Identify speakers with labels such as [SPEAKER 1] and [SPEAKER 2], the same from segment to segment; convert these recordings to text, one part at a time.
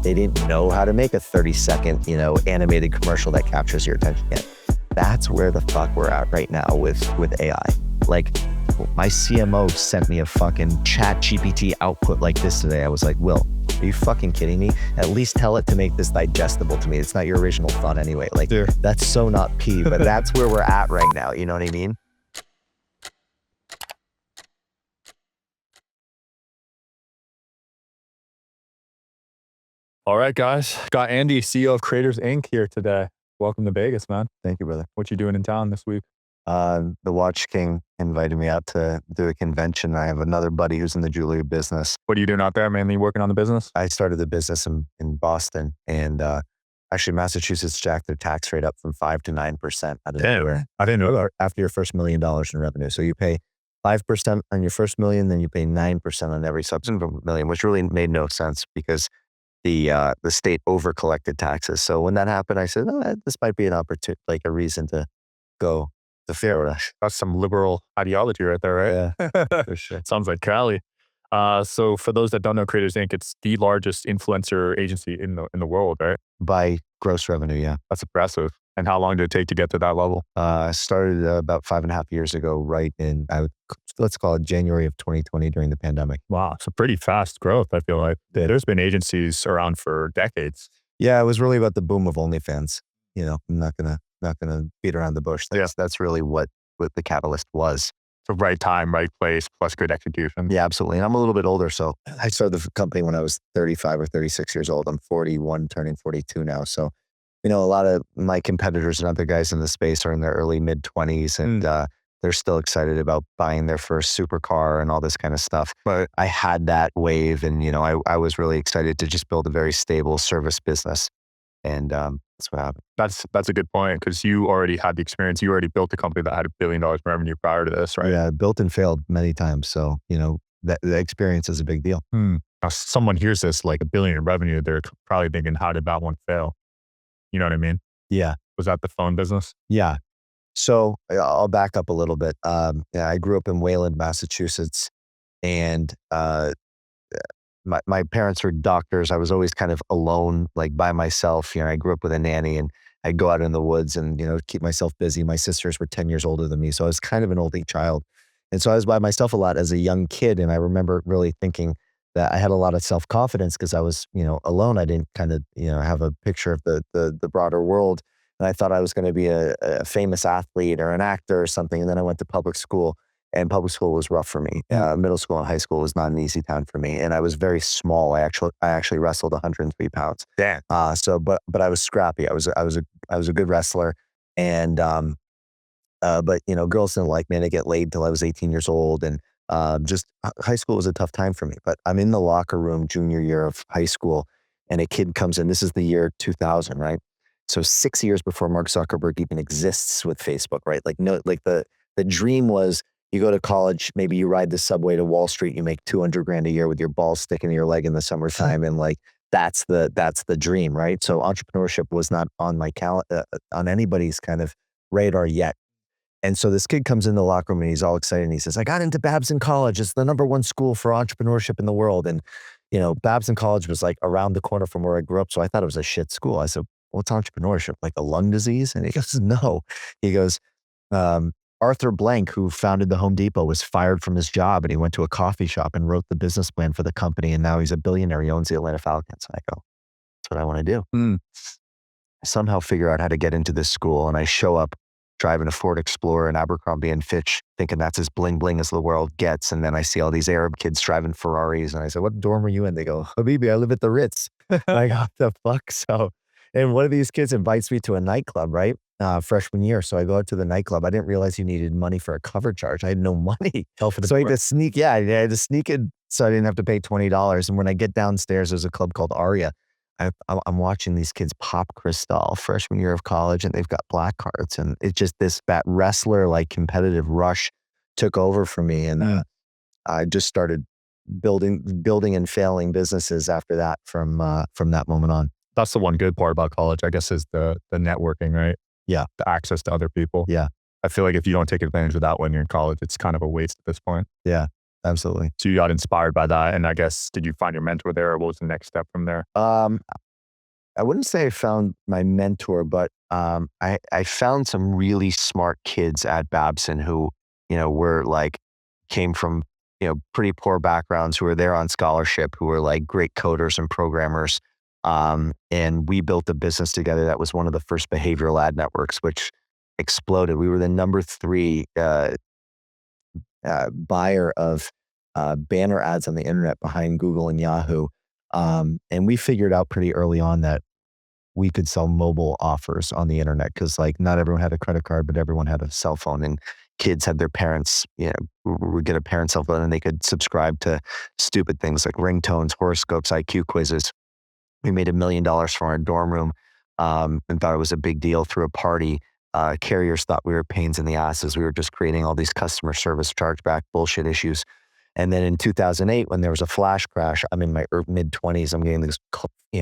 [SPEAKER 1] They didn't know how to make a 30-second, animated commercial that captures your attention yet. That's where the fuck we're at right now with AI. Like, my CMO sent me a fucking chat GPT output like this today. I was like, Will, are you fucking kidding me? At least tell it to make this digestible to me. It's not your original thought anyway. Like, that's so not P, but that's where we're at right now. You know what I mean?
[SPEAKER 2] All right, guys. Got Andy, CEO of Creators Inc. here today. Welcome to Vegas, man.
[SPEAKER 1] Thank you, brother.
[SPEAKER 2] What you doing in town this week?
[SPEAKER 1] The Watch King invited me out to do a convention. I have another buddy who's in the jewelry business.
[SPEAKER 2] What are you doing out there? Mainly working on the business?
[SPEAKER 1] I started the business in Boston, and actually Massachusetts jacked their tax rate up from 5 to 9% out of nowhere.
[SPEAKER 2] I didn't know that.
[SPEAKER 1] After your first $1 million in revenue. So you pay 5% on your first million, then you pay 9% on every subsequent million, which really made no sense because the state over collected taxes. So when that happened, I said, oh, this might be an opportunity, like a reason to go to Florida.
[SPEAKER 2] That's some liberal ideology right there, right?
[SPEAKER 1] Yeah, for sure.
[SPEAKER 2] Sounds like Cali. So for those that don't know Creators Inc., it's the largest influencer agency in the world, right?
[SPEAKER 1] By gross revenue, yeah.
[SPEAKER 2] That's impressive. And how long did it take to get to that level?
[SPEAKER 1] I started about 5.5 years ago, right in, let's call it January of 2020 during the pandemic.
[SPEAKER 2] Wow. It's a pretty fast growth, I feel like. There's been agencies around for decades.
[SPEAKER 1] Yeah, it was really about the boom of OnlyFans. I'm not gonna beat around the bush. That's really what the catalyst was.
[SPEAKER 2] The right time, right place, plus good execution.
[SPEAKER 1] Yeah, absolutely. And I'm a little bit older, so I started the company when I was 35 or 36 years old. I'm 41, turning 42 now. So, a lot of my competitors and other guys in the space are in their early mid 20s, and they're still excited about buying their first supercar and all this kind of stuff.
[SPEAKER 2] But
[SPEAKER 1] I had that wave, and I was really excited to just build a very stable service business, and that's what happened.
[SPEAKER 2] That's a good point, because you already had the experience. You already built a company that had $1 billion in revenue prior to this, right?
[SPEAKER 1] Yeah, built and failed many times. So that the experience is a big deal.
[SPEAKER 2] Now, someone hears this like $1 billion in revenue, they're probably thinking, how did that one fail? You know what I mean?
[SPEAKER 1] Yeah.
[SPEAKER 2] Was that the phone business?
[SPEAKER 1] Yeah. So I'll back up a little bit. I grew up in Wayland, Massachusetts, and my parents were doctors. I was always kind of alone, like by myself. I grew up with a nanny, and I'd go out in the woods and, keep myself busy. My sisters were 10 years older than me. So I was kind of an only child. And so I was by myself a lot as a young kid. And I remember really thinking that I had a lot of self-confidence because I was, alone. I didn't kind of, have a picture of the broader world. And I thought I was going to be a famous athlete or an actor or something. And then I went to public school, and public school was rough for me. Middle school and high school was not an easy time for me. And I was very small. I actually wrestled 103 pounds.
[SPEAKER 2] Damn.
[SPEAKER 1] But I was scrappy. I was a good wrestler. And, but girls didn't like me. I didn't get laid till I was 18 years old. And, just high school was a tough time for me. But I'm in the locker room junior year of high school, and a kid comes in. This is the year 2000, right? So 6 years before Mark Zuckerberg even exists with Facebook, right? Like the dream was, you go to college, maybe you ride the subway to Wall Street, you make $200,000 a year with your balls sticking to your leg in the summertime, and like that's the dream, right? So entrepreneurship was not on my on anybody's kind of radar yet. And so this kid comes in the locker room and he's all excited, and he says, "I got into Babson College. It's the #1 school for entrepreneurship in the world." And Babson College was like around the corner from where I grew up, so I thought it was a shit school. I said, "What's entrepreneurship? Like a lung disease?" And he goes, "No." He goes, Arthur Blank, who founded the Home Depot, was fired from his job, and he went to a coffee shop and wrote the business plan for the company. And now he's a billionaire. He owns the Atlanta Falcons. And I go, that's what I want to do. I somehow figure out how to get into this school, and I show up driving a Ford Explorer and Abercrombie and Fitch, thinking that's as bling bling as the world gets. And then I see all these Arab kids driving Ferraris, and I said, "What dorm are you in?" They go, "Habibi, I live at the Ritz." I go, "What the fuck?" So, and one of these kids invites me to a nightclub, right? Freshman year. So I go out to the nightclub. I didn't realize you needed money for a cover charge. I had no money.
[SPEAKER 2] Hell for the
[SPEAKER 1] So I had to sneak. Yeah, I had to sneak in so I didn't have to pay $20. And when I get downstairs, there's a club called Aria. I'm watching these kids pop Cristal freshman year of college, and they've got black cards. And it's just that wrestler, like competitive rush took over for me. And I just started building and failing businesses after that from that moment on.
[SPEAKER 2] That's the one good part about college, I guess, is the networking, right?
[SPEAKER 1] Yeah.
[SPEAKER 2] The access to other people.
[SPEAKER 1] Yeah.
[SPEAKER 2] I feel like if you don't take advantage of that when you're in college, it's kind of a waste at this point.
[SPEAKER 1] Yeah. Absolutely.
[SPEAKER 2] So you got inspired by that. And I guess, did you find your mentor there, or what was the next step from there?
[SPEAKER 1] I wouldn't say I found my mentor, but I found some really smart kids at Babson who, were like, came from, pretty poor backgrounds, who were there on scholarship, who were like great coders and programmers. And we built a business together that was one of the first behavioral ad networks, which exploded. We were the number 3 buyer of banner ads on the internet behind Google and Yahoo. And we figured out pretty early on that we could sell mobile offers on the internet because, like, not everyone had a credit card, but everyone had a cell phone, and kids had their parents, would get a parent cell phone and they could subscribe to stupid things like ringtones, horoscopes, IQ quizzes. We made $1 million from our dorm room, and thought it was a big deal through a party. Carriers thought we were pains in the asses. We were just creating all these customer service chargeback bullshit issues. And then in 2008, when there was a flash crash, I'm in my mid 20s. I'm getting these,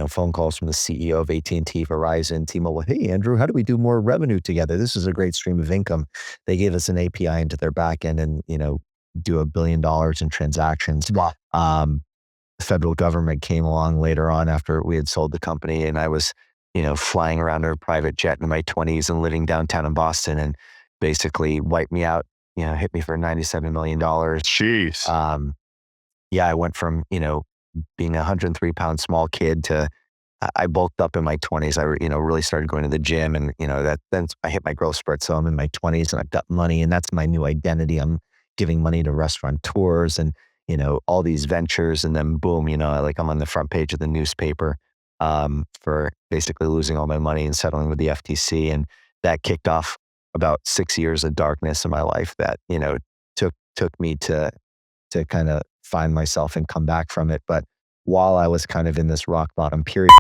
[SPEAKER 1] phone calls from the CEO of AT&T, Verizon, T-Mobile. Hey, Andrew, how do we do more revenue together? This is a great stream of income. They gave us an API into their backend and, do $1 billion in transactions.
[SPEAKER 2] Wow.
[SPEAKER 1] The federal government came along later on after we had sold the company, and I was, flying around in a private jet in my 20s and living downtown in Boston, and basically wiped me out. Hit me for $97 million.
[SPEAKER 2] Jeez.
[SPEAKER 1] Yeah, I went from, being a 103-pound small kid to I bulked up in my 20s. I, really started going to the gym, and, then I hit my growth spurt. So I'm in my 20s and I've got money, and that's my new identity. I'm giving money to restaurateurs and, all these ventures. And then boom, like I'm on the front page of the newspaper for basically losing all my money and settling with the FTC. And that kicked off about 6 years of darkness in my life that, took me to kind of find myself and come back from it. But while I was kind of in this rock bottom period.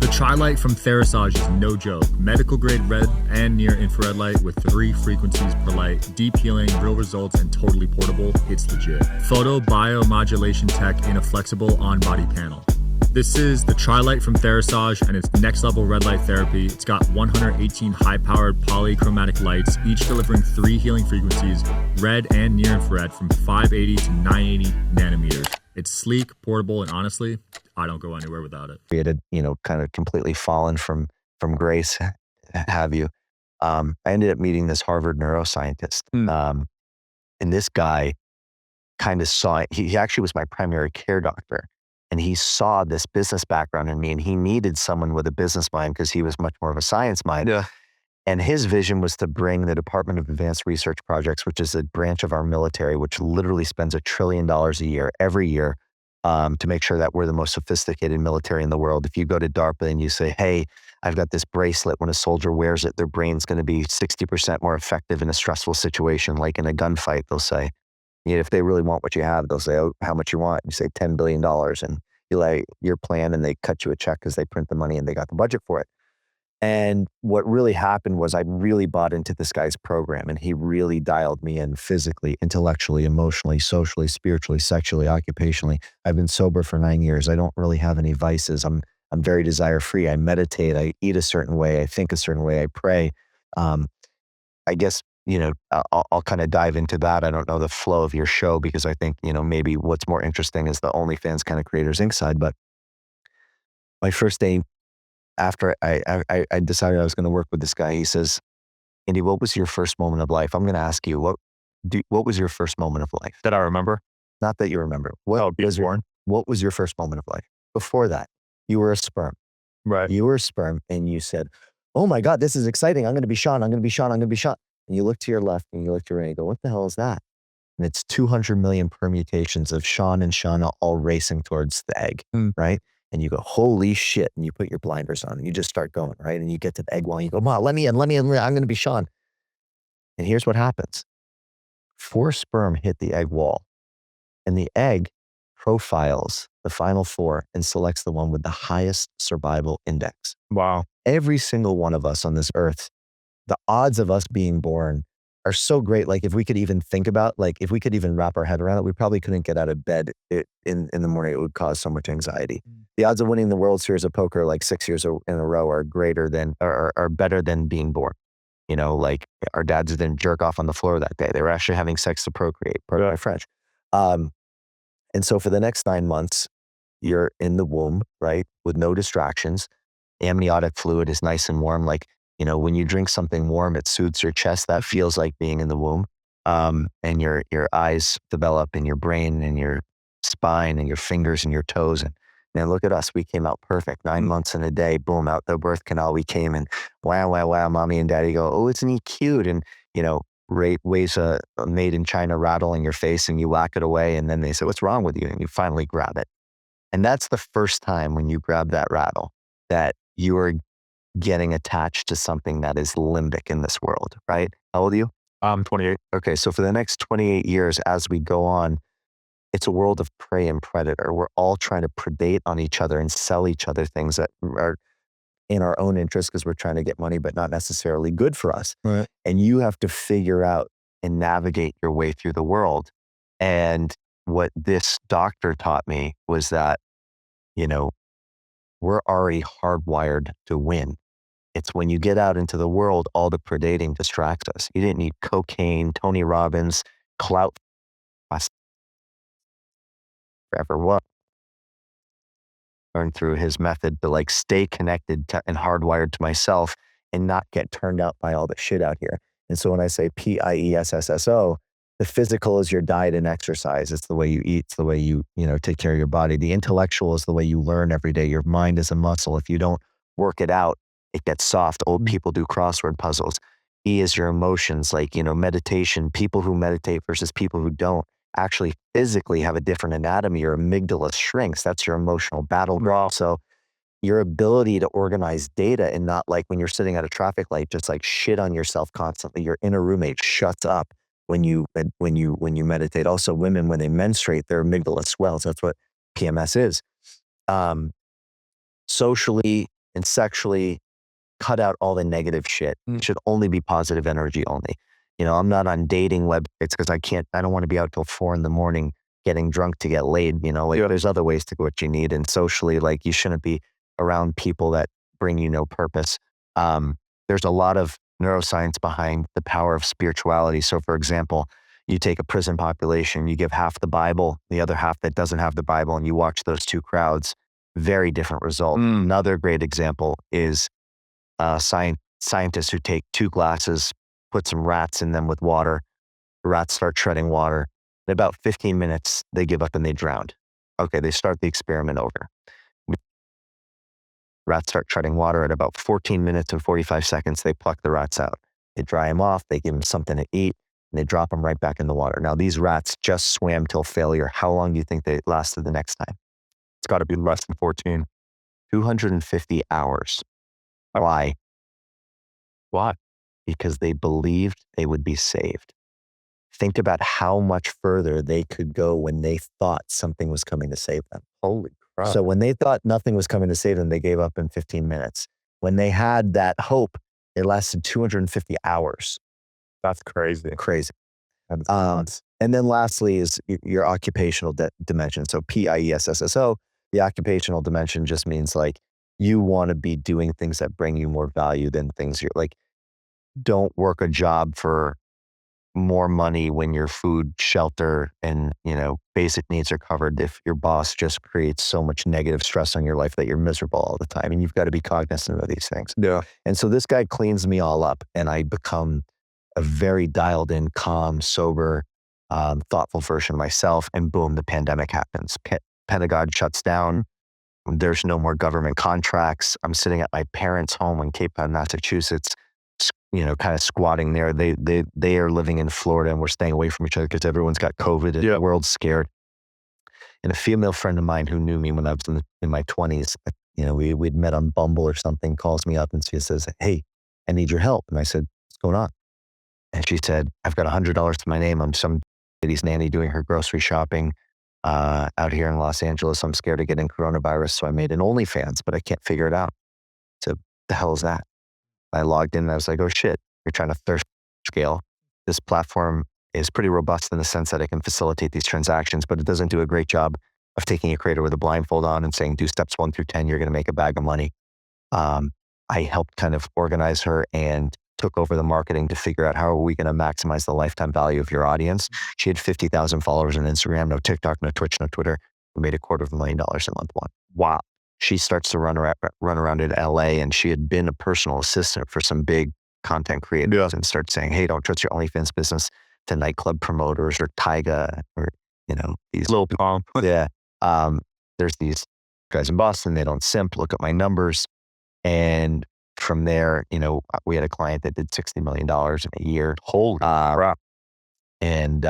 [SPEAKER 3] The Tri-Light from Therisage is no joke. Medical grade red and near infrared light with 3 frequencies per light, deep healing, real results, and totally portable. It's legit. Photo biomodulation tech in a flexible on-body panel. This is the Tri-Light from Therisage, and it's next level red light therapy. It's got 118 high-powered polychromatic lights, each delivering 3 healing frequencies, red and near infrared, from 580 to 980 nanometers. It's sleek, portable, and honestly, I don't go anywhere without it.
[SPEAKER 1] We had, kind of completely fallen from grace, have you. I ended up meeting this Harvard neuroscientist. And this guy kind of saw it. He actually was my primary care doctor. And he saw this business background in me, and he needed someone with a business mind because he was much more of a science mind.
[SPEAKER 2] Yeah.
[SPEAKER 1] And his vision was to bring the Department of Advanced Research Projects, which is a branch of our military, which literally spends $1 trillion a year, every year, to make sure that we're the most sophisticated military in the world. If you go to DARPA and you say, hey, I've got this bracelet, when a soldier wears it, their brain's going to be 60% more effective in a stressful situation, like in a gunfight, they'll say. If they really want what you have, they'll say, oh, how much you want? You say $10 billion, and you lay your plan, and they cut you a check because they print the money and they got the budget for it. And what really happened was I really bought into this guy's program, and he really dialed me in physically, intellectually, emotionally, socially, spiritually, sexually, occupationally. I've been sober for 9 years. I don't really have any vices. I'm very desire free. I meditate. I eat a certain way. I think a certain way. I pray. I guess, I'll kind of dive into that. I don't know the flow of your show because I think, maybe what's more interesting is the OnlyFans kind of Creators Inc. side. But my first day after I decided I was going to work with this guy, he says, Andy, what was your first moment of life? I'm going to ask you, what was your first moment of life?
[SPEAKER 2] That I remember?
[SPEAKER 1] Not that you remember.
[SPEAKER 2] What
[SPEAKER 1] was your first moment of life? Before that, you were a sperm.
[SPEAKER 2] Right.
[SPEAKER 1] You were a sperm, and you said, oh my God, this is exciting. I'm going to be Sean. I'm going to be Sean. I'm going to be Sean. And you look to your left and you look to your right and you go, what the hell is that? And it's 200 million permutations of Sean and Shauna all racing towards the egg, right? And you go, holy shit. And you put your blinders on and you just start going, right? And you get to the egg wall and you go, Mom, let me in. I'm going to be Sean. And here's what happens. 4 sperm hit the egg wall, and the egg profiles the final 4 and selects the one with the highest survival index.
[SPEAKER 2] Wow.
[SPEAKER 1] Every single one of us on this earth, the odds of us being born are so great. Like, if we could even think about, like, if we could even wrap our head around it, we probably couldn't get out of bed in the morning. It would cause so much anxiety. The odds of winning the World Series of Poker like 6 years in a row are greater than, are better than being born. Like, our dads didn't jerk off on the floor that day. They were actually having sex to procreate, pardon my French. And so for the next 9 months, you're in the womb, right? With no distractions. Amniotic fluid is nice and warm. Like, when you drink something warm, it soothes your chest. That feels like being in the womb. And your eyes develop and your brain and your spine and your fingers and your toes. And man, look at us. We came out perfect. 9 months and a day, boom, out the birth canal we came, and wow, wow, wow. Mommy and daddy go, oh, isn't he cute? And, weighs a made in China rattle in your face, and you whack it away. And then they say, what's wrong with you? And you finally grab it. And that's the first time when you grab that rattle that you are getting attached to something that is limbic in this world, right? How old are you?
[SPEAKER 2] I'm 28.
[SPEAKER 1] Okay, so for the next 28 years, as we go on, it's a world of prey and predator. We're all trying to predate on each other and sell each other things that are in our own interest because we're trying to get money, but not necessarily good for us.
[SPEAKER 3] Right.
[SPEAKER 1] And you have to figure out and navigate your way through the world. And what this doctor taught me was that, we're already hardwired to win. It's when you get out into the world, all the predating distracts us. You didn't need cocaine, Tony Robbins, clout forever. What? Learn through his method to stay connected to, and hardwired to myself and not get turned out by all the shit out here. And so when I say PIESSSO, the physical is your diet and exercise. It's the way you eat. It's the way you take care of your body. The intellectual is the way you learn every day. Your mind is a muscle. If you don't work it out, it gets soft. Old people do crossword puzzles. E is your emotions, meditation. People who meditate versus people who don't actually physically have a different anatomy. Your amygdala shrinks. That's your emotional battleground. So your ability to organize data and not when you're sitting at a traffic light, just shit on yourself constantly. Your inner roommate shuts up when you meditate. Also, women, when they menstruate, their amygdala swells. That's what PMS is. Socially and sexually, cut out all the negative shit. It should only be positive energy only. I'm not on dating websites because I don't want to be out till 4 a.m. getting drunk to get laid. There's other ways to get what you need. And socially, you shouldn't be around people that bring you no purpose. There's a lot of neuroscience behind the power of spirituality. So for example, you take a prison population, you give half the Bible, the other half that doesn't have the Bible, and you watch those two crowds, very different result. Another great example is scientists who take 2 glasses, put some rats in them with water. The rats start treading water. In about 15 minutes, they give up and they drowned. Okay, they start the experiment over. Rats start treading water. At about 14 minutes and 45 seconds, they pluck the rats out. They dry them off. They give them something to eat, and they drop them right back in the water. Now, these rats just swam till failure. How long do you think they lasted the next time?
[SPEAKER 2] It's got to be less than 14.
[SPEAKER 1] 250 hours. Why?
[SPEAKER 2] Why?
[SPEAKER 1] Because they believed they would be saved. Think about how much further they could go when they thought something was coming to save them.
[SPEAKER 2] Holy crap.
[SPEAKER 1] So when they thought nothing was coming to save them, they gave up in 15 minutes. When they had that hope, it lasted 250 hours.
[SPEAKER 2] That's crazy.
[SPEAKER 1] Crazy.
[SPEAKER 2] That's nuts.
[SPEAKER 1] And then lastly is your occupational dimension. So PIESSSO, the occupational dimension just means you want to be doing things that bring you more value than things you're don't work a job for more money when your food, shelter, and basic needs are covered. If your boss just creates so much negative stress on your life that you're miserable all the time, and you've got to be cognizant of these things.
[SPEAKER 2] Yeah.
[SPEAKER 1] And so this guy cleans me all up, and I become a very dialed in, calm, sober, thoughtful version of myself. And boom, the pandemic happens. Pentagon shuts down. There's no more government contracts. I'm sitting at my parents' home in Cape Cod, Massachusetts, kind of squatting there. They are living in Florida, and we're staying away from each other because everyone's got COVID and the world's scared. And a female friend of mine who knew me when I was in my 20s, we'd met on Bumble or something, calls me up and she says, hey, I need your help. And I said, what's going on? And she said, I've got $100 to my name. I'm some lady's nanny doing her grocery shopping out here in Los Angeles. I'm scared of getting coronavirus. So I made an OnlyFans, but I can't figure it out. So the hell is that? I logged in and I was like, oh shit, you're trying to thirst scale. This platform is pretty robust in the sense that it can facilitate these transactions, but it doesn't do a great job of taking a creator with a blindfold on and saying, do steps 1 through 10, you're going to make a bag of money. I helped kind of organize her and took over the marketing to figure out how are we going to maximize the lifetime value of your audience. She had 50,000 followers on Instagram, no TikTok, no Twitch, no Twitter. We made $250,000 a month one. Wow. She starts to run around in LA, and she had been a personal assistant for some big content creators and starts saying, hey, don't trust your OnlyFans business to nightclub promoters or Tyga or, these
[SPEAKER 2] Lil Pump.
[SPEAKER 1] Yeah. There's these guys in Boston, they don't simp, look at my numbers. And from there, we had a client that did $60 million in a year.
[SPEAKER 2] Holy crap.
[SPEAKER 1] And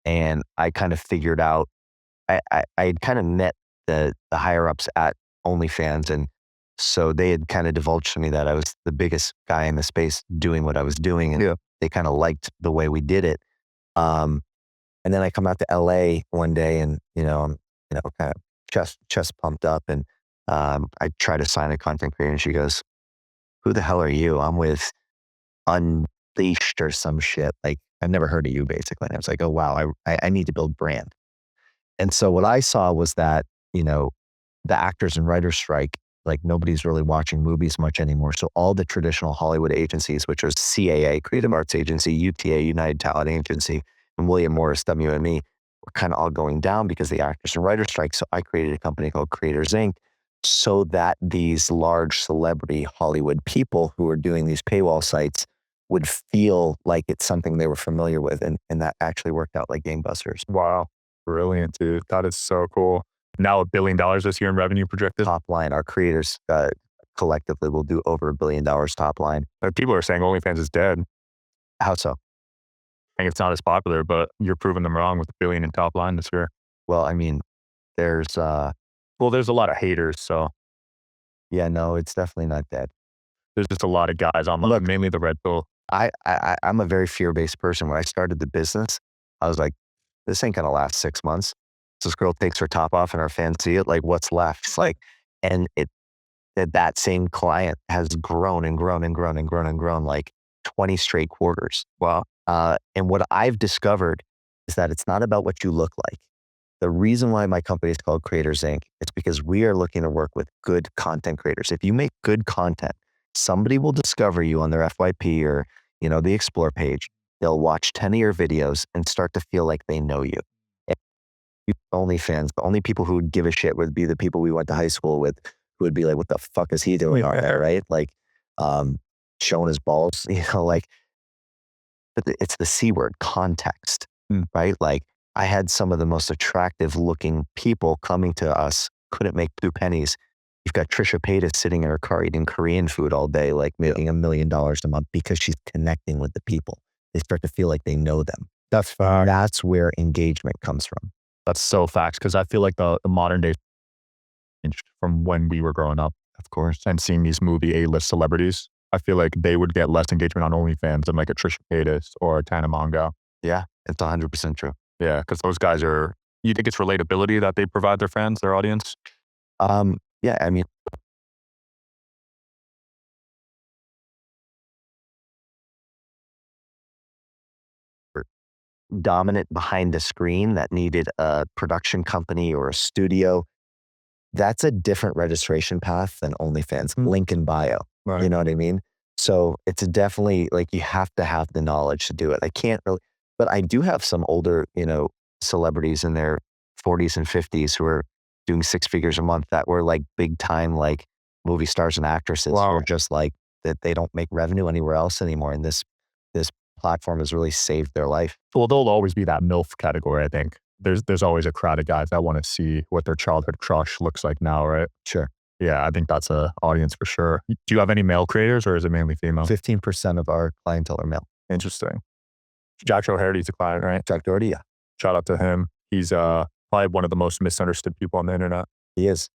[SPEAKER 1] I kind of figured out, I had kind of met the higher ups at OnlyFans. And so they had kind of divulged to me that I was the biggest guy in the space doing what I was doing. And they kind of liked the way we did it. And then I come out to LA one day and, I'm, kind of chest pumped up. And I try to sign a content creator and she goes, who the hell are you? I'm with Unleashed or some shit. Like, I've never heard of you basically. And I was like, oh, wow, I need to build brand. And so what I saw was that, the actors and writers strike, like nobody's really watching movies much anymore. So all the traditional Hollywood agencies, which was CAA, Creative Arts Agency, UTA, United Talent Agency, and William Morris, WME, were kind of all going down because the actors and writers strike. So I created a company called Creators Inc. so that these large celebrity Hollywood people who are doing these paywall sites would feel like it's something they were familiar with. And that actually worked out like gangbusters.
[SPEAKER 2] Wow. Brilliant, dude. That is so cool. Now $1 billion this year in revenue projected.
[SPEAKER 1] Top line, our creators collectively will do over $1 billion top line.
[SPEAKER 2] People are saying OnlyFans is dead.
[SPEAKER 1] How so?
[SPEAKER 2] I think it's not as popular, but you're proving them wrong with $1 billion in top line this year.
[SPEAKER 1] Well, I mean, there's
[SPEAKER 2] there's a lot of haters. So
[SPEAKER 1] yeah, no, it's definitely not dead.
[SPEAKER 2] There's just a lot of guys on, mainly the red pill.
[SPEAKER 1] I'm a very fear-based person. When I started the business, I was like, this ain't gonna last 6 months. This girl takes her top off and our fans see it. Like, what's left? It's like, and that same client has grown and grown and grown and grown and grown like 20 straight quarters.
[SPEAKER 2] Wow.
[SPEAKER 1] And what I've discovered is that it's not about what you look like. The reason why my company is called Creators Inc. is because we are looking to work with good content creators. If you make good content, somebody will discover you on their FYP or, the Explore page. They'll watch 10 of your videos and start to feel like they know you. OnlyFans, the only people who would give a shit would be the people we went to high school with, who would be like, what the fuck is he doing out there, right? Like, showing his balls, but it's the C word, context, right? Like, I had some of the most attractive looking people coming to us, couldn't make 2 pennies. You've got Trisha Paytas sitting in her car eating Korean food all day, like making $1 million a month because she's connecting with the people. They start to feel like they know them.
[SPEAKER 2] That's fact.
[SPEAKER 1] That's where engagement comes from.
[SPEAKER 2] That's so facts, because I feel like the modern day changed from when we were growing up,
[SPEAKER 1] Of course.
[SPEAKER 2] and seeing these movie A-list celebrities. I feel like they would get less engagement on OnlyFans than like a Trisha Paytas or a Tana Mongeau.
[SPEAKER 1] Yeah, it's 100% true.
[SPEAKER 2] Yeah, because those guys are, you think it's relatability that they provide their fans, their audience?
[SPEAKER 1] Yeah, I mean, dominant behind the screen that needed a production company or a studio. That's a different registration path than OnlyFans. Link in bio.
[SPEAKER 2] Right.
[SPEAKER 1] You know what I mean? So it's definitely like you have to have the knowledge to do it. I can't really, but I do have some older, celebrities in their 40s and 50s who are doing 6 figures a month that were like big time, like movie stars and actresses who are just like that they don't make revenue anywhere else anymore. And this platform has really saved their life.
[SPEAKER 2] Well, there'll always be that MILF category, I think. There's always a crowd of guys that want to see what their childhood crush looks like now, right?
[SPEAKER 1] Sure.
[SPEAKER 2] Yeah, I think that's a audience for sure. Do you have any male creators or is it mainly female?
[SPEAKER 1] 15% of our clientele are male.
[SPEAKER 2] Interesting. Jack Doherty's a client, right?
[SPEAKER 1] Jack Doherty, yeah.
[SPEAKER 2] Shout out to him. He's probably one of the most misunderstood people on the internet.
[SPEAKER 1] He is.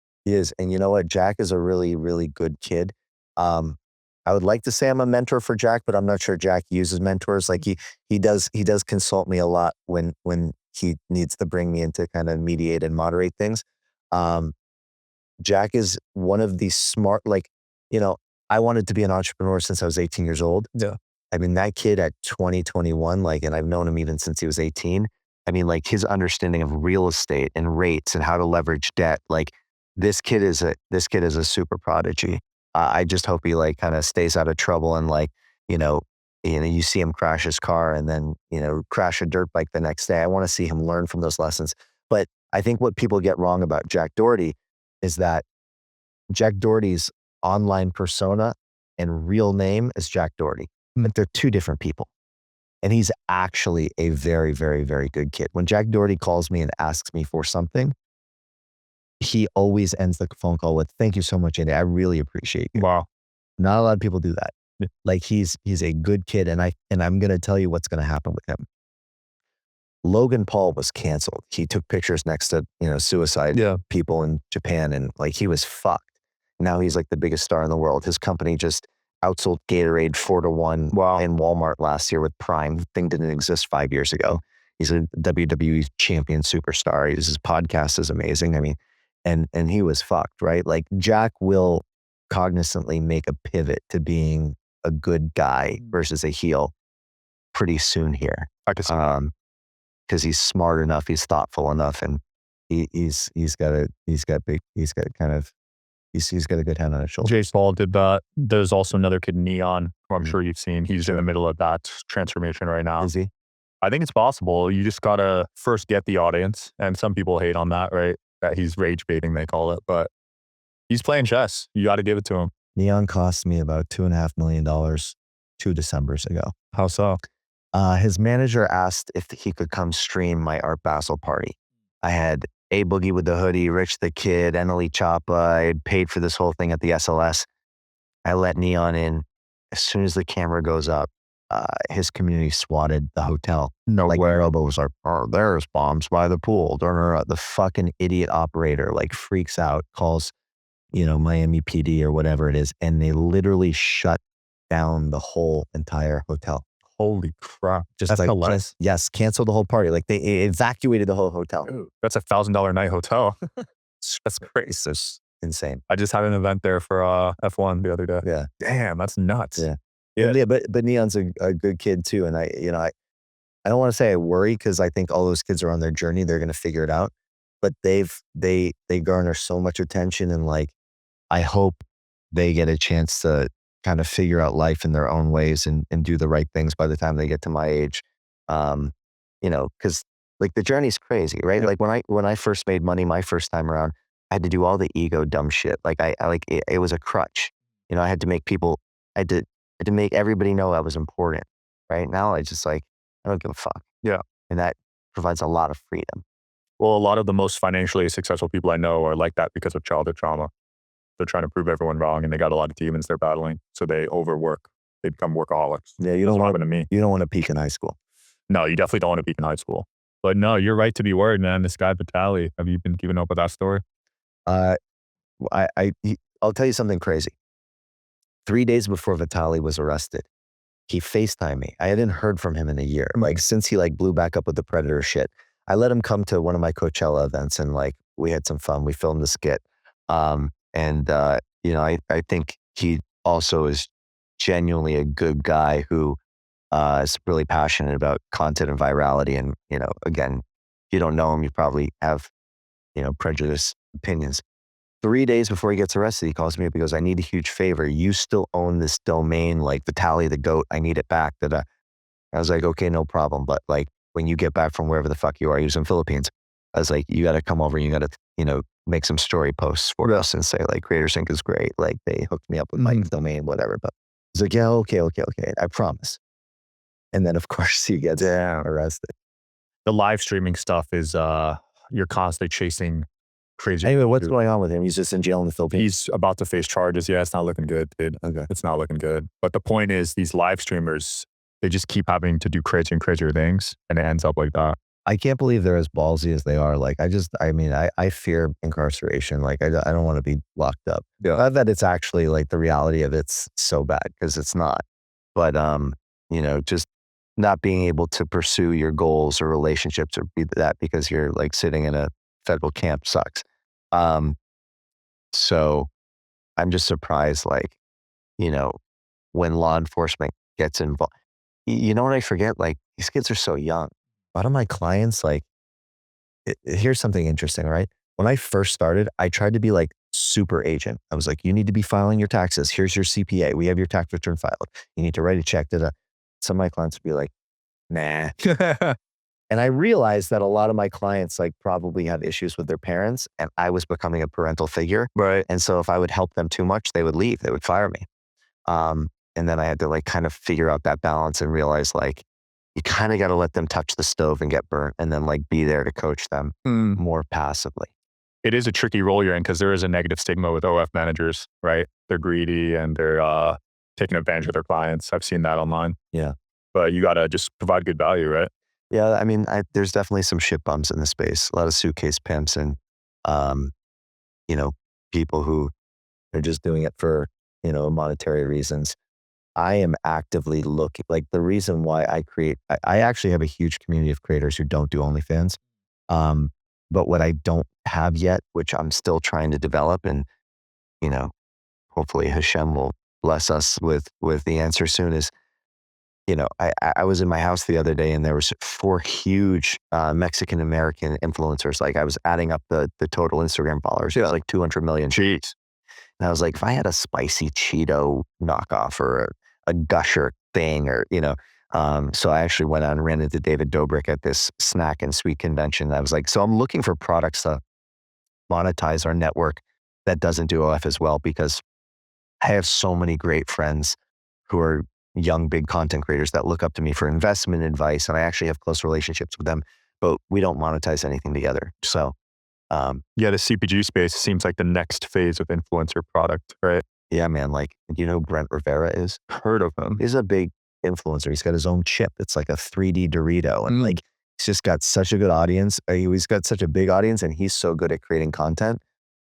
[SPEAKER 1] And you know what? Jack is a really, really good kid. I would like to say I'm a mentor for Jack, but I'm not sure Jack uses mentors. Like he does consult me a lot when he needs to bring me in to kind of mediate and moderate things. Jack is one of these smart, I wanted to be an entrepreneur since I was 18 years old.
[SPEAKER 2] Yeah.
[SPEAKER 1] I mean, that kid at 20, 21, and I've known him even since he was 18. I mean, his understanding of real estate and rates and how to leverage debt, this kid is a super prodigy. I just hope he like kind of stays out of trouble and like, you see him crash his car and then, crash a dirt bike the next day. I want to see him learn from those lessons. But I think what people get wrong about Jack Doherty is that Jack Doherty's online persona and real name is Jack Doherty, but they're two different people. And he's actually a very, very, very good kid. When Jack Doherty calls me and asks me for something, he always ends the phone call with, "Thank you so much, Andy. I really appreciate you."
[SPEAKER 2] Wow.
[SPEAKER 1] Not a lot of people do that.
[SPEAKER 2] Yeah.
[SPEAKER 1] Like he's a good kid, and I'm gonna tell you what's gonna happen with him. Logan Paul was canceled. He took pictures next to suicide people in Japan, and like he was fucked. Now he's like the biggest star in the world. His company just outsold Gatorade 4-1 in Walmart last year with Prime. The thing didn't exist 5 years ago. He's a WWE champion superstar. His podcast is amazing. I mean, and he was fucked, right? Like Jack will cognizantly make a pivot to being a good guy versus a heel pretty soon here.
[SPEAKER 2] I can see
[SPEAKER 1] because he's smart enough, he's thoughtful enough, and he's got a good hand on his shoulder.
[SPEAKER 2] Jace Paul did that. There's also another kid, Neon, who I'm sure you've seen. He's in the middle of that transformation right now.
[SPEAKER 1] Is he?
[SPEAKER 2] I think it's possible. You just gotta first get the audience, and some people hate on that, right? That he's rage baiting, they call it, but he's playing chess. You got to give it to him.
[SPEAKER 1] Neon cost me about $2.5 million 2 Decembers ago.
[SPEAKER 2] How so?
[SPEAKER 1] His manager asked if he could come stream my Art Basel party. I had A Boogie with the Hoodie, Rich the Kid, Eneli Chapa. I had paid for this whole thing at the SLS. I let Neon in. As soon as the camera goes up, his community swatted the hotel.
[SPEAKER 2] No way.
[SPEAKER 1] Robo was like, "Oh, there's bombs by the pool." The fucking idiot operator like freaks out, calls, Miami PD or whatever it is, and they literally shut down the whole entire hotel.
[SPEAKER 2] Holy crap.
[SPEAKER 1] Just
[SPEAKER 2] SLS?
[SPEAKER 1] Yes, canceled the whole party. Like they evacuated the whole hotel.
[SPEAKER 2] Dude, that's $1,000 night hotel. That's crazy.
[SPEAKER 1] It's just insane.
[SPEAKER 2] I just had an event there for F1 the other day.
[SPEAKER 1] Yeah.
[SPEAKER 2] Damn, that's nuts.
[SPEAKER 1] Yeah.
[SPEAKER 2] Yeah.
[SPEAKER 1] Yeah, but Neon's a good kid too. And I don't want to say I worry because I think all those kids are on their journey. They're going to figure it out. But they garner so much attention, and like, I hope they get a chance to kind of figure out life in their own ways and do the right things by the time they get to my age. Because like the journey's crazy, right?
[SPEAKER 2] Yeah.
[SPEAKER 1] Like when I first made money my first time around, I had to do all the ego dumb shit. Like I it was a crutch. I had to make people, I had to make everybody know I was important. Right now, I just like, I don't give a fuck.
[SPEAKER 2] Yeah.
[SPEAKER 1] And that provides a lot of freedom.
[SPEAKER 2] Well, a lot of the most financially successful people I know are like that because of childhood trauma. They're trying to prove everyone wrong, and they got a lot of demons they're battling. So they overwork. They become workaholics.
[SPEAKER 1] Yeah,
[SPEAKER 2] That's what happened to me.
[SPEAKER 1] You don't want to peak in high school.
[SPEAKER 2] No, you definitely don't want to peak in high school. But no, you're right to be worried, man. This guy Vitaly, have you been keeping up with that story?
[SPEAKER 1] I'll tell you something crazy. 3 days before Vitaly was arrested, he FaceTimed me. I hadn't heard from him in a year. Like since he like blew back up with the Predator shit, I let him come to one of my Coachella events, and like we had some fun. We filmed the skit. I think he also is genuinely a good guy who is really passionate about content and virality. And, again, if you don't know him, you probably have, prejudiced opinions. 3 days before he gets arrested, he calls me up. He goes, "I need a huge favor. You still own this domain, like Vitaly the Goat. I need it back." I was like, "Okay, no problem. But like when you get back from wherever the fuck you are," he was in Philippines. I was like, "You got to come over and you got to, make some story posts for us and say like Creators Inc. is great. Like they hooked me up with my domain, whatever." But he's like, "Yeah, okay. I promise." And then of course he gets arrested.
[SPEAKER 2] The live streaming stuff is you're constantly chasing crazy.
[SPEAKER 1] Anyway, what's going on with him? He's just in jail in the Philippines.
[SPEAKER 2] He's about to face charges. Yeah, it's not looking good, dude.
[SPEAKER 1] Okay.
[SPEAKER 2] It's not looking good. But the point is, these live streamers, they just keep having to do crazier and crazier things, and it ends up like that.
[SPEAKER 1] I can't believe they're as ballsy as they are. Like, I fear incarceration. Like, I don't want to be locked up.
[SPEAKER 2] Yeah.
[SPEAKER 1] Not that it's actually like the reality of it's so bad, because it's not. But, just not being able to pursue your goals or relationships or be that because you're like sitting in a federal camp sucks. So I'm just surprised, like, when law enforcement gets involved. You know what I forget? Like, these kids are so young. A lot of my clients, like, here's something interesting, right? When I first started, I tried to be like super agent. I was like, you need to be filing your taxes. Here's your CPA. We have your tax return filed. You need to write a check to the, some of my clients would be like, nah. And I realized that a lot of my clients like probably have issues with their parents, and I was becoming a parental figure.
[SPEAKER 2] Right.
[SPEAKER 1] And so if I would help them too much, they would leave, they would fire me. And then I had to like kind of figure out that balance and realize like, you kind of got to let them touch the stove and get burnt, and then like be there to coach them more passively.
[SPEAKER 2] It is a tricky role you're in because there is a negative stigma with OF managers, right? They're greedy and they're taking advantage of their clients. I've seen that online.
[SPEAKER 1] Yeah.
[SPEAKER 2] But you got to just provide good value, right?
[SPEAKER 1] Yeah. I mean, there's definitely some shit bums in the space, a lot of suitcase pimps and, you know, people who are just doing it for, you know, monetary reasons. I am actively looking, like the reason why I actually have a huge community of creators who don't do OnlyFans. But what I don't have yet, which I'm still trying to develop, and, you know, hopefully Hashem will bless us with the answer soon, is, you know, I was in my house the other day and there was 4 huge Mexican-American influencers. Like I was adding up the total Instagram followers. It was like 200 million.
[SPEAKER 2] Jeez.
[SPEAKER 1] And I was like, if I had a spicy Cheeto knockoff or a gusher thing, or, you know, so I actually went out and ran into David Dobrik at this snack and sweet convention. I was like, so I'm looking for products to monetize our network that doesn't do OF as well, because I have so many great friends who are young, big content creators that look up to me for investment advice. And I actually have close relationships with them, but we don't monetize anything together. So,
[SPEAKER 2] yeah, the CPG space seems like the next phase of influencer product, right?
[SPEAKER 1] yeah, man. Like, you know who Brent Rivera is?
[SPEAKER 2] Heard of him.
[SPEAKER 1] He's a big influencer. He's got his own chip. It's like a 3D Dorito. And like, he's just got such a good audience. He's got such a big audience, and he's so good at creating content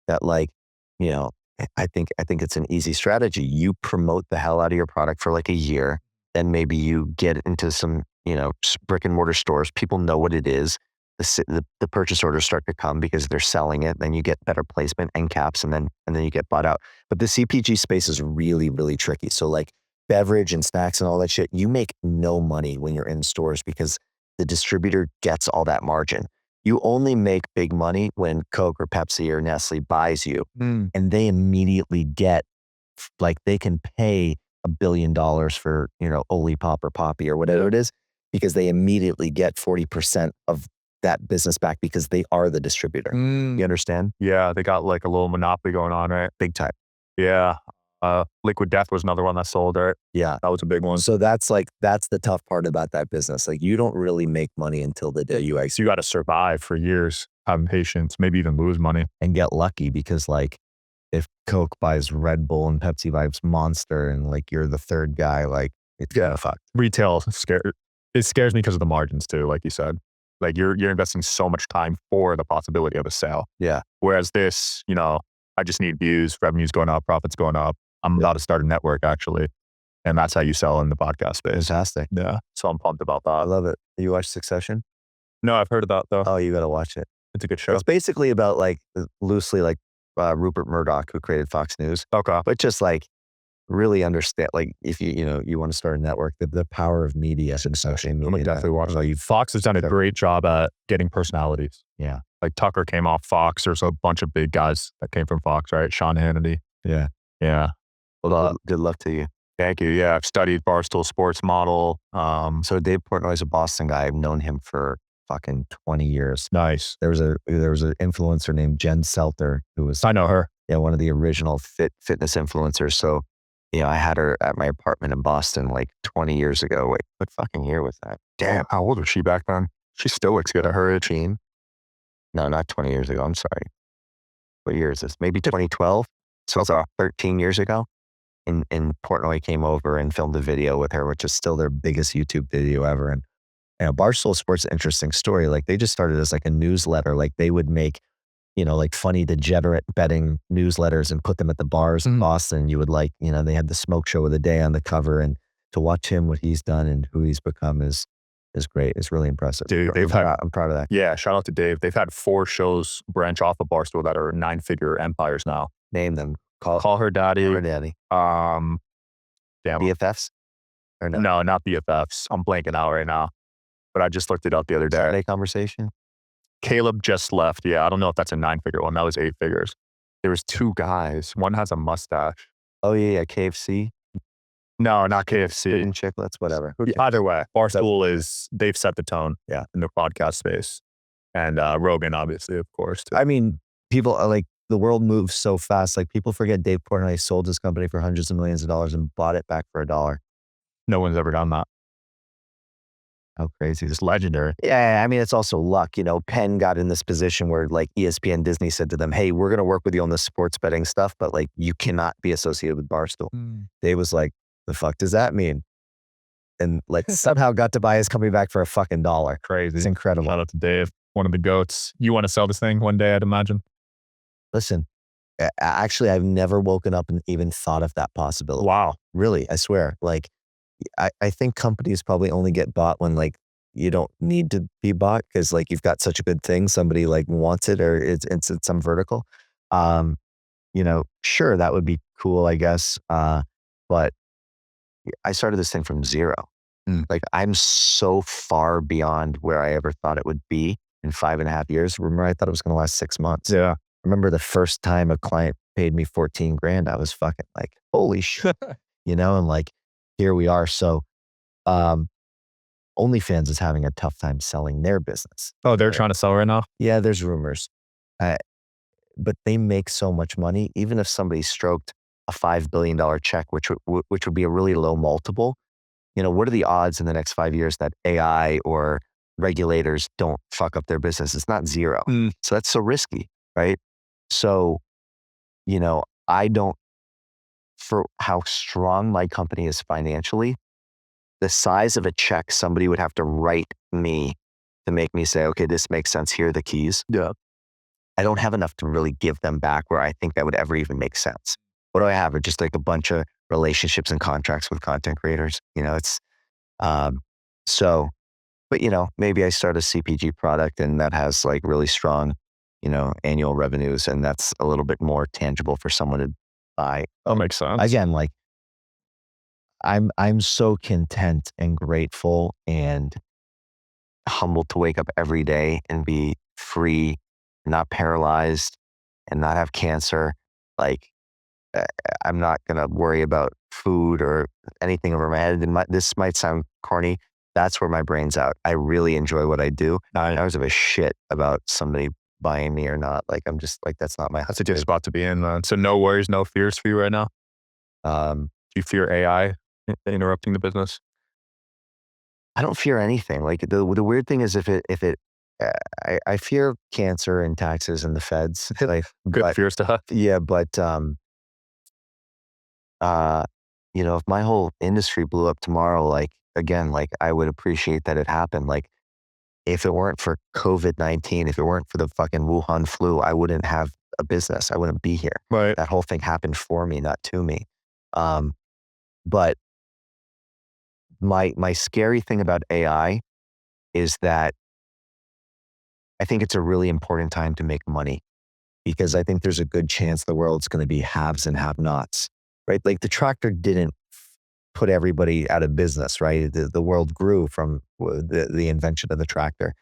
[SPEAKER 1] that, like, you know, I think it's an easy strategy. You promote the hell out of your product for like a year, then maybe you get into some, you know, brick and mortar stores. People know what it is. The purchase orders start to come because they're selling it. Then you get better placement and caps, and then you get bought out. But the CPG space is really, really tricky. So like beverage and snacks and all that shit, you make no money when you're in stores because the distributor gets all that margin. You only make big money when Coke or Pepsi or Nestle buys you, and they immediately get, like, they can pay $1 billion for, you know, Olipop or Poppy or whatever it is, because they immediately get 40% of that business back because they are the distributor. You understand?
[SPEAKER 2] Yeah, they got like a little monopoly going on, right?
[SPEAKER 1] Big time.
[SPEAKER 2] Yeah. Liquid Death was another one that sold, right?
[SPEAKER 1] Yeah.
[SPEAKER 2] That was a big one.
[SPEAKER 1] So that's the tough part about that business. Like, you don't really make money until the day you exit.
[SPEAKER 2] So you got to survive for years, having patience, maybe even lose money.
[SPEAKER 1] And get lucky, because like if Coke buys Red Bull and Pepsi buys Monster and like you're the third guy, like it's kind of fucked.
[SPEAKER 2] Retail it scares me because of the margins too, like you said. Like you're investing so much time for the possibility of a sale.
[SPEAKER 1] Yeah.
[SPEAKER 2] Whereas this, you know, I just need views, revenue's going up, profits going up. I'm about to start a network actually. And that's how you sell in the podcast space.
[SPEAKER 1] Fantastic.
[SPEAKER 2] Yeah. So I'm pumped about
[SPEAKER 1] I
[SPEAKER 2] that.
[SPEAKER 1] love it. You watch Succession?
[SPEAKER 2] No, I've heard about though.
[SPEAKER 1] Oh, you got to watch it.
[SPEAKER 2] It's a good show.
[SPEAKER 1] It's basically about like loosely like Rupert Murdoch, who created Fox News,
[SPEAKER 2] Okay.
[SPEAKER 1] but just like really understand, like if you want to start a network, the power of media and social media.
[SPEAKER 2] I'm gonna definitely watch
[SPEAKER 1] So
[SPEAKER 2] that. Fox has done a great job at getting personalities.
[SPEAKER 1] Yeah.
[SPEAKER 2] Like Tucker came off Fox. There's a bunch of big guys that came from Fox, right? Sean Hannity.
[SPEAKER 1] Yeah.
[SPEAKER 2] Yeah.
[SPEAKER 1] Well, good luck to you.
[SPEAKER 2] Thank you. Yeah. I've studied Barstool sports model.
[SPEAKER 1] So Dave Portnoy is a Boston guy. I've known him for fucking 20 years.
[SPEAKER 2] Nice.
[SPEAKER 1] There was an influencer named Jen Selter who was,
[SPEAKER 2] I know her.
[SPEAKER 1] yeah, one of the original fitness influencers. So, you know, I had her at my apartment in Boston like 20 years ago. Wait, what fucking year was that?
[SPEAKER 2] Damn. How old was she back then? She still looks good at her age.
[SPEAKER 1] No, not 20 years ago. I'm sorry. What year is this? Maybe 2012. So it's 13 years ago. And Portnoy came over and filmed a video with her, which is still their biggest YouTube video ever. And, you know, Barstool Sports, interesting story. Like, they just started as like a newsletter. Like, they would make, you know, like funny degenerate betting newsletters and put them at the bars in Boston. You would, like, you know, they had the smoke show of the day on the cover, and to watch him, what he's done and who he's become is great. It's really impressive.
[SPEAKER 2] Dude,
[SPEAKER 1] I'm proud of that.
[SPEAKER 2] Yeah. Shout out to Dave. They've had 4 shows branch off of Barstool that are 9-figure empires now.
[SPEAKER 1] Name them.
[SPEAKER 2] Call Her Daddy.
[SPEAKER 1] Her Daddy.
[SPEAKER 2] Damn.
[SPEAKER 1] BFFs? Or no?
[SPEAKER 2] No, not BFFs. I'm blanking out right now. But I just looked it up the other day.
[SPEAKER 1] Saturday Conversation?
[SPEAKER 2] Caleb just left. Yeah, I don't know if that's a 9-figure one. That was 8 figures. There was two guys. One has a mustache.
[SPEAKER 1] Oh yeah, KFC,
[SPEAKER 2] No, not KFC.
[SPEAKER 1] chicken chiclets, whatever. Who cares?
[SPEAKER 2] Either way, Barstool they've set the tone
[SPEAKER 1] Yeah.
[SPEAKER 2] in the podcast space. And Rogan, obviously, of course. Too.
[SPEAKER 1] I mean, people are like, the world moves so fast. Like people forget Dave Portnoy sold his company for hundreds of millions of dollars and bought it back for $1.
[SPEAKER 2] No one's ever done that.
[SPEAKER 1] How crazy.
[SPEAKER 2] It's legendary.
[SPEAKER 1] Yeah, I mean, it's also luck. You know, Penn got in this position where like ESPN, Disney said to them, hey, we're going to work with you on the sports betting stuff, but like you cannot be associated with Barstool. Dave was like, the fuck does that mean? And like somehow got to buy his company back for a fucking $1.
[SPEAKER 2] Crazy.
[SPEAKER 1] It's incredible.
[SPEAKER 2] Shout out to Dave, one of the goats. You want to sell this thing one day, I'd imagine?
[SPEAKER 1] Listen, actually, I've never woken up and even thought of that possibility.
[SPEAKER 2] Wow.
[SPEAKER 1] Really, I swear. Like, I think companies probably only get bought when like you don't need to be bought because like you've got such a good thing, somebody like wants it or it's in some vertical. You know, sure, that would be cool, I guess. But I started this thing from zero. Like I'm so far beyond where I ever thought it would be in 5.5 years. Remember, I thought it was going to last 6 months.
[SPEAKER 2] Yeah.
[SPEAKER 1] I remember the first time a client paid me 14 grand, I was fucking like, holy shit, you know, and like, here we are. So, OnlyFans is having a tough time selling their business.
[SPEAKER 2] Oh, they're trying to sell right now?
[SPEAKER 1] Yeah, there's rumors. But they make so much money. Even if somebody stroked a $5 billion check, which would be a really low multiple, you know, what are the odds in the next 5 years that AI or regulators don't fuck up their business? It's not zero. So that's so risky, right? So, you know, for how strong my company is financially, the size of a check somebody would have to write me to make me say, okay, this makes sense. Here are the keys.
[SPEAKER 2] Yeah.
[SPEAKER 1] I don't have enough to really give them back where I think that would ever even make sense. What do I have? Just like a bunch of relationships and contracts with content creators. You know, it's, but you know, maybe I start a CPG product and that has like really strong, you know, annual revenues and that's a little bit more tangible for someone to buy.
[SPEAKER 2] That makes sense.
[SPEAKER 1] Again, like I'm so content and grateful and humbled to wake up every day and be free, not paralyzed and not have cancer. Like I'm not going to worry about food or anything over my head. And this might sound corny. That's where my brain's out. I really enjoy what I do. I don't give a shit about somebody buying me or not. Like, I'm just like, that's not my.
[SPEAKER 2] That's a good spot to be in, man. So no worries, no fears for you right now? Do you fear AI interrupting the business?
[SPEAKER 1] I don't fear anything. Like the weird thing is I fear cancer and taxes and the feds. Like
[SPEAKER 2] Good fears to have.
[SPEAKER 1] Yeah, but you know, if my whole industry blew up tomorrow, like again, like I would appreciate that it happened. Like if it weren't for COVID-19, if it weren't for the fucking Wuhan flu, I wouldn't have a business. I wouldn't be here.
[SPEAKER 2] Right.
[SPEAKER 1] That whole thing happened for me, not to me. But my scary thing about AI is that I think it's a really important time to make money because I think there's a good chance the world's going to be haves and have-nots, right? Like the tractor didn't put everybody out of business, right? The world grew from the invention of the tractor.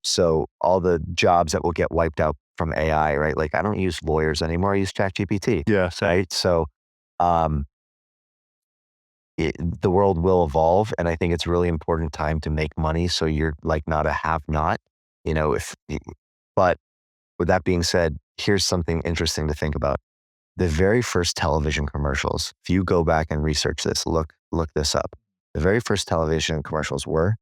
[SPEAKER 1] So all the jobs that will get wiped out from AI, right? Like I don't use lawyers anymore. I use ChatGPT.
[SPEAKER 2] Yeah.
[SPEAKER 1] Right. So, the world will evolve. And I think it's a really important time to make money. So you're like not a have-not, you know, but with that being said, here's something interesting to think about. The very first television commercials, if you go back and research this, look this up. The very first television commercials were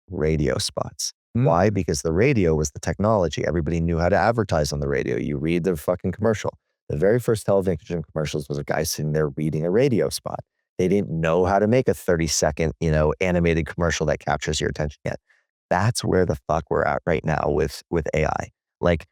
[SPEAKER 1] radio spots. Why? Because the radio was the technology. Everybody knew how to advertise on the radio. You read the fucking commercial. The very first television commercials was a guy sitting there reading a radio spot. They didn't know how to make a 30-second, you know, animated commercial that captures your attention yet. That's where the fuck we're at right now with AI. Like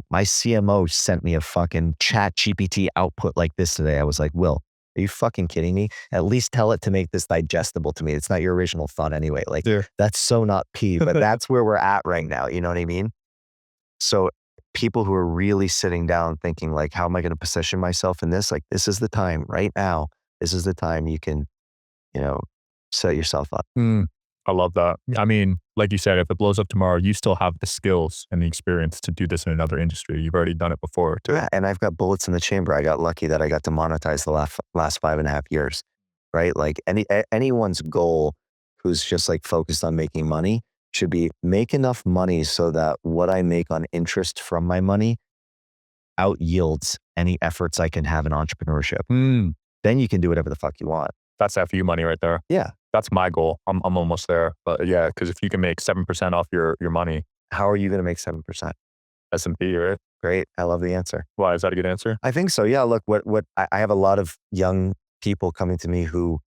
[SPEAKER 1] my CMO sent me a fucking ChatGPT output like this today. I was like, Will, are you fucking kidding me? At least tell it to make this digestible to me. It's not your original thought anyway. Like that's so not P, but that's where we're at right now. You know what I mean? So people who are really sitting down thinking like, how am I going to position myself in this? Like, this is the time right now. This is the time you can, you know, set yourself up.
[SPEAKER 2] I love that. I mean, like you said, if it blows up tomorrow, you still have the skills and the experience to do this in another industry. You've already done it before.
[SPEAKER 1] Yeah, and I've got bullets in the chamber. I got lucky that I got to monetize the last 5.5 years, right? Like anyone's goal who's just like focused on making money should be make enough money so that what I make on interest from my money out yields any efforts I can have in entrepreneurship. Then you can do whatever the fuck you want.
[SPEAKER 2] That's FU money right there.
[SPEAKER 1] Yeah.
[SPEAKER 2] That's my goal. I'm almost there. But yeah, because if you can make 7% off your money,
[SPEAKER 1] How are you going to make 7%?
[SPEAKER 2] S&P, right?
[SPEAKER 1] Great. I love the answer.
[SPEAKER 2] Why, is that a good answer?
[SPEAKER 1] I think so. Yeah. Look, what I have a lot of young people coming to me who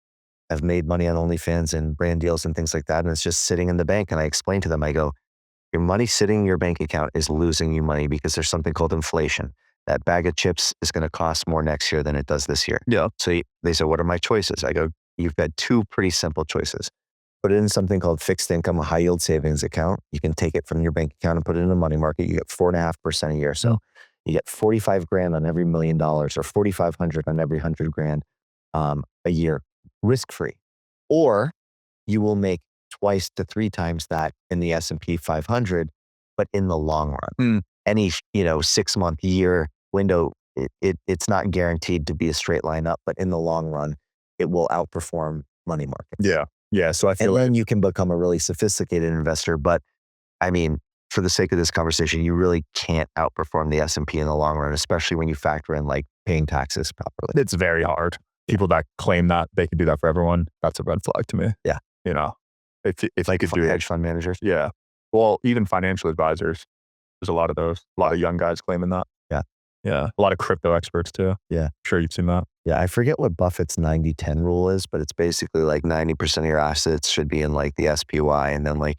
[SPEAKER 1] have made money on OnlyFans and brand deals and things like that. And it's just sitting in the bank. And I explain to them, I go, your money sitting in your bank account is losing you money because there's something called inflation. That bag of chips is going to cost more next year than it does this year.
[SPEAKER 2] Yeah.
[SPEAKER 1] So they said, what are my choices? I go, you've got two pretty simple choices. Put it in something called fixed income, a high yield savings account. You can take it from your bank account and put it in a money market. You get 4.5% a year. So you get 45 grand on every $1 million or 4,500 on every 100 grand a year, risk free. Or you will make twice to 3 times that in the S&P 500, but in the long run. Any 6-month year window, it's not guaranteed to be a straight line up, but in the long run, it will outperform money markets.
[SPEAKER 2] Yeah. Yeah. So I feel
[SPEAKER 1] And then you can become a really sophisticated investor. But I mean, for the sake of this conversation, you really can't outperform the S&P in the long run, especially when you factor in like paying taxes properly.
[SPEAKER 2] it's very hard. People that claim that they can do that for everyone, that's a red flag to me.
[SPEAKER 1] Yeah.
[SPEAKER 2] If
[SPEAKER 1] Like
[SPEAKER 2] you could do it.
[SPEAKER 1] hedge fund managers.
[SPEAKER 2] Yeah. Well, even financial advisors, there's a lot of those. A lot of young guys claiming that.
[SPEAKER 1] Yeah.
[SPEAKER 2] Yeah. A lot of crypto experts too.
[SPEAKER 1] Yeah.
[SPEAKER 2] I'm sure you've seen that.
[SPEAKER 1] Yeah, I forget what Buffett's 90-10 rule is, but it's basically like 90% of your assets should be in like the SPY and then like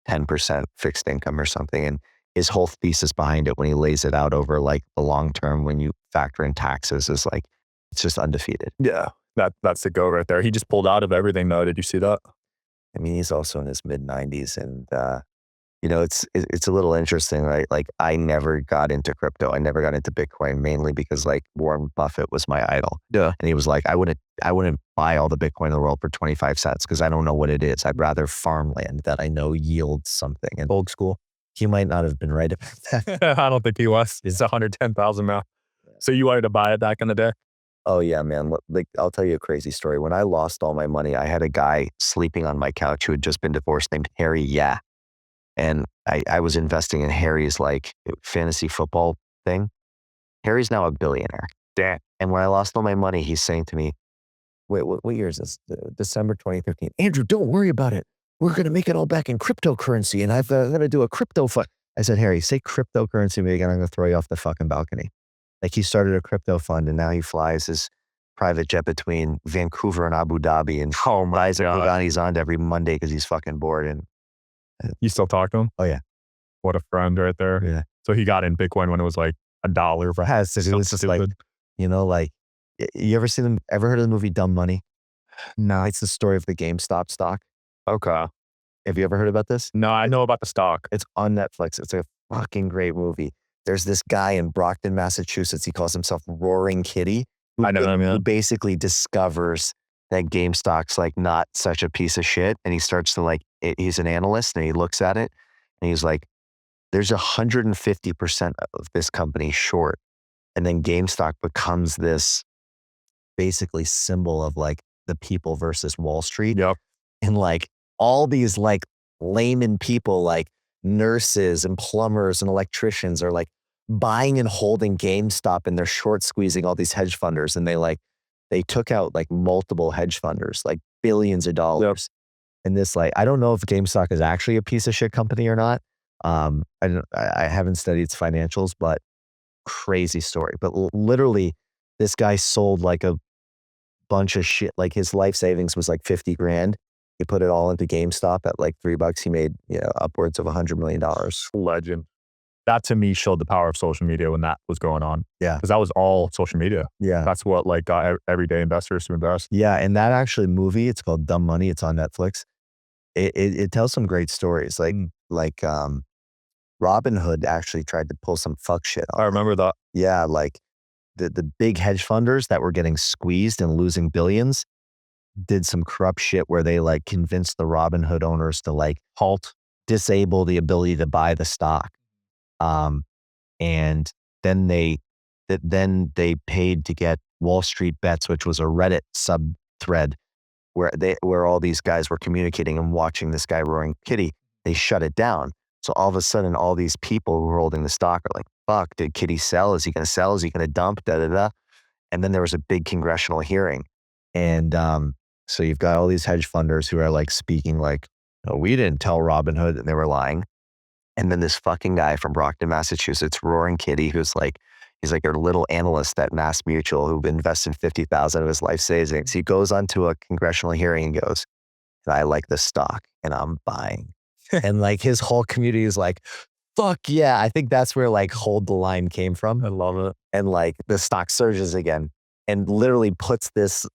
[SPEAKER 1] 10% fixed income or something. And his whole thesis behind it when he lays it out over like the long term, when you factor in taxes, is like, it's just undefeated.
[SPEAKER 2] Yeah. That's the go right there. He just pulled out of everything though. Did you see that?
[SPEAKER 1] I mean, he's also in his mid 90s and, it's a little interesting, right? Like I never got into crypto. I never got into Bitcoin mainly because like Warren Buffett was my idol.
[SPEAKER 2] Yeah.
[SPEAKER 1] And he was like, I wouldn't buy all the Bitcoin in the world for 25 cents because I don't know what it is. I'd rather farmland that I know yields something. And old school, he might not have been right about that.
[SPEAKER 2] I don't think he was. It's 110,000 now. So you wanted to buy it back in the day?
[SPEAKER 1] Oh yeah, man. Like I'll tell you a crazy story. When I lost all my money, I had a guy sleeping on my couch who had just been divorced named Harry. Yeah. And I was investing in Harry's like fantasy football thing. Harry's now a billionaire.
[SPEAKER 2] Damn.
[SPEAKER 1] And when I lost all my money, he's saying to me, wait, what year is this? December 2015. Andrew, don't worry about it. We're going to make it all back in cryptocurrency. And I'm going to do a crypto fund. I said, Harry, say cryptocurrency, maybe I'm going to throw you off the fucking balcony. Like he started a crypto fund and now he flies his private jet between Vancouver and Abu Dhabi and flies Bugattis on every Monday because he's fucking bored. And
[SPEAKER 2] You still talk to him?
[SPEAKER 1] oh yeah.
[SPEAKER 2] What a friend right there.
[SPEAKER 1] Yeah.
[SPEAKER 2] So he got in Bitcoin when it was like $1 for
[SPEAKER 1] It was just like, like, you ever heard of the movie Dumb Money? No, it's the story of the GameStop stock.
[SPEAKER 2] Okay.
[SPEAKER 1] Have you ever heard about this?
[SPEAKER 2] No, I know about the stock.
[SPEAKER 1] It's on Netflix. It's a fucking great movie. There's this guy in Brockton, Massachusetts. He calls himself Roaring Kitty.
[SPEAKER 2] I know him, yeah.
[SPEAKER 1] Who basically discovers that GameStop's like not such a piece of shit. And he starts to he's an analyst and he looks at it and he's like, there's 150% of this company short. And then GameStop becomes this basically symbol of like the people versus Wall Street.
[SPEAKER 2] Yep.
[SPEAKER 1] And like all these like layman people, like nurses and plumbers and electricians are like buying and holding GameStop and they're short squeezing all these hedge funders. And they took out like multiple hedge funders, like billions of dollars. Yep. And this I don't know if GameStop is actually a piece of shit company or not. I haven't studied its financials, but crazy story. But literally this guy sold like a bunch of shit. Like his life savings was like 50 grand. He put it all into GameStop at like $3. He made, upwards of $100 million.
[SPEAKER 2] Legend. That to me showed the power of social media when that was going on.
[SPEAKER 1] Yeah.
[SPEAKER 2] Because that was all social media.
[SPEAKER 1] Yeah.
[SPEAKER 2] That's what got everyday investors to invest.
[SPEAKER 1] Yeah. And that actually movie, it's called Dumb Money. It's on Netflix. It tells some great stories. Like Robin Hood actually tried to pull some fuck shit on.
[SPEAKER 2] I remember that.
[SPEAKER 1] Yeah. Like the big hedge funders that were getting squeezed and losing billions did some corrupt shit where they convinced the Robin Hood owners to halt disable the ability to buy the stock. And then they paid to get Wall Street Bets, which was a Reddit sub thread where all these guys were communicating and watching this guy roaring kitty. They shut it down. So all of a sudden, all these people who were holding the stock are like, fuck, did Kitty sell? Is he going to sell? Is he going to dump? Da, da, da. And then there was a big congressional hearing. And so you've got all these hedge funders who are like speaking like, oh, we didn't tell Robinhood, and they were lying. And then this fucking guy from Brockton, Massachusetts, roaring kitty, who's like, he's like a little analyst at Mass Mutual who invested $50,000 of his life savings. He goes onto a congressional hearing and goes, I like this stock and I'm buying. And like his whole community is like, fuck yeah. I think that's where like hold the line came from.
[SPEAKER 2] I love it.
[SPEAKER 1] And like the stock surges again and literally puts this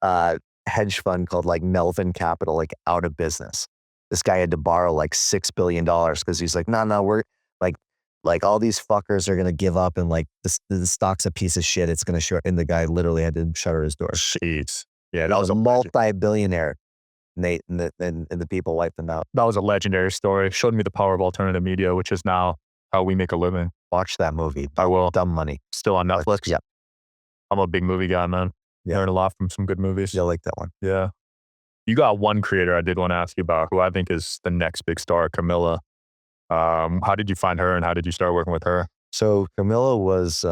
[SPEAKER 1] hedge fund called like Melvin Capital like out of business. This guy had to borrow like $6 billion because he's like, no, we're like all these fuckers are going to give up and like the stock's a piece of shit. It's going to short. And the guy literally had to shutter his door.
[SPEAKER 2] Jeez. Yeah,
[SPEAKER 1] That was a multi-billionaire. And the people wiped them out.
[SPEAKER 2] That was a legendary story. Showed me the power of alternative media, which is now how we make a living.
[SPEAKER 1] Watch that movie.
[SPEAKER 2] I will.
[SPEAKER 1] Dumb Money.
[SPEAKER 2] Still on Netflix.
[SPEAKER 1] Yeah.
[SPEAKER 2] I'm a big movie guy, man.
[SPEAKER 1] Yeah.
[SPEAKER 2] Learned a lot from some good movies.
[SPEAKER 1] You'll like that one.
[SPEAKER 2] Yeah. You got one creator I did want to ask you about who I think is the next big star, Camilla. How did you find her and how did you start working with her?
[SPEAKER 1] So Camilla was,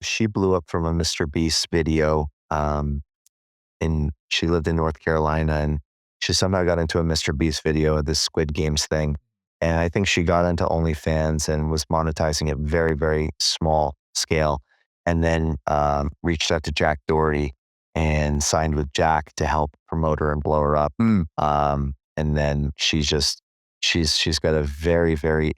[SPEAKER 1] she blew up from a Mr. Beast video. And she lived in North Carolina and she somehow got into a Mr. Beast video, this Squid Games thing. And I think she got into OnlyFans and was monetizing at very, very small scale. And then reached out to Jack Doherty and signed with Jack to help promote her and blow her up. And then she's got a very, very,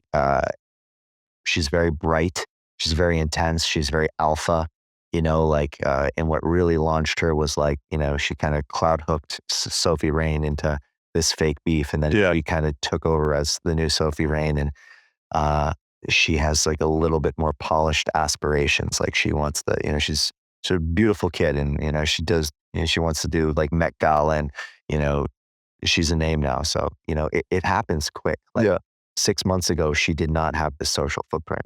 [SPEAKER 1] she's very bright. She's very intense. She's very alpha, you know, like, and what really launched her was like, you know, she kind of cloud hooked Sophie Rain into this fake beef. And then she kind of took over as the new Sophie Rain. And she has like a little bit more polished aspirations. Like she wants the, you know, she's a beautiful kid and, you know, she does, you know, she wants to do like Met Gala and, you know, she's a name now. So, you know, it happens quick. Like 6 months ago, she did not have the social footprint.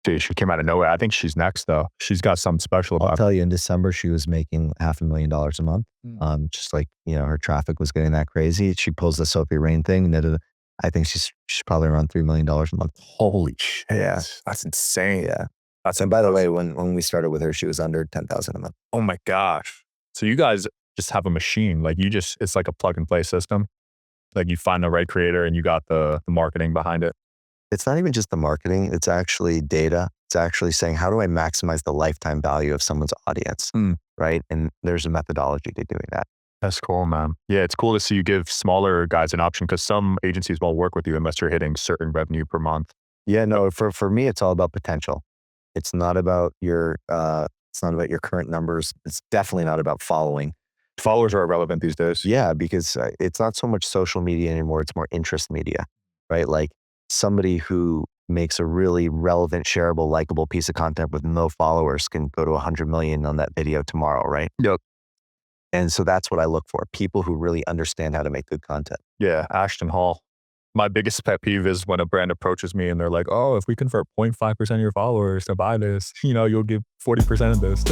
[SPEAKER 2] Dude, she came out of nowhere. I think she's next though. She's got something special about her.
[SPEAKER 1] I'll tell you, in December, she was making $500,000 a month. Just like, you know, her traffic was getting that crazy. She pulls the Sophie Rain thing. I think she's probably around $3 million a month.
[SPEAKER 2] Holy shit.
[SPEAKER 1] Yeah.
[SPEAKER 2] That's insane.
[SPEAKER 1] Yeah. And by the way, when we started with her, she was under 10,000 a month.
[SPEAKER 2] Oh my gosh. So you guys just have a machine. Like it's like a plug and play system. Like you find the right creator and you got the marketing behind it.
[SPEAKER 1] It's not even just the marketing. It's actually data. It's actually saying, how do I maximize the lifetime value of someone's audience? Right. And there's a methodology to doing that.
[SPEAKER 2] That's cool, man. Yeah, it's cool to see you give smaller guys an option because some agencies won't work with you unless you're hitting certain revenue per month.
[SPEAKER 1] Yeah, no, for me, it's all about potential. It's not about your current numbers. It's definitely not about following.
[SPEAKER 2] Followers are irrelevant these days.
[SPEAKER 1] Yeah, because it's not so much social media anymore. It's more interest media, right? Like somebody who makes a really relevant, shareable, likable piece of content with no followers can go to 100 million on that video tomorrow, right?
[SPEAKER 2] Yep.
[SPEAKER 1] And so that's what I look for. People who really understand how to make good content.
[SPEAKER 2] Yeah, Ashton Hall. My biggest pet peeve is when a brand approaches me and they're like, oh, if we convert 0.5% of your followers to buy this, you know, you'll give 40% of this.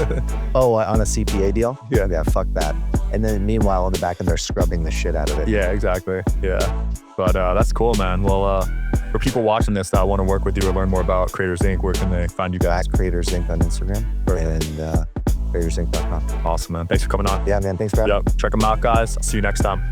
[SPEAKER 1] Oh, on a CPA deal?
[SPEAKER 2] Yeah.
[SPEAKER 1] Yeah, fuck that. And then meanwhile, in the back end, they're scrubbing the shit out of it.
[SPEAKER 2] Yeah, exactly. Yeah. But that's cool, man. Well, for people watching this that want to work with you or learn more about Creators Inc., where can they find you guys?
[SPEAKER 1] At Creators Inc. on Instagram and creatorsinc.com.
[SPEAKER 2] Awesome, man. Thanks for coming on.
[SPEAKER 1] Yeah, man. Thanks for having me.
[SPEAKER 2] Yep. Check them out, guys. I'll see you next time.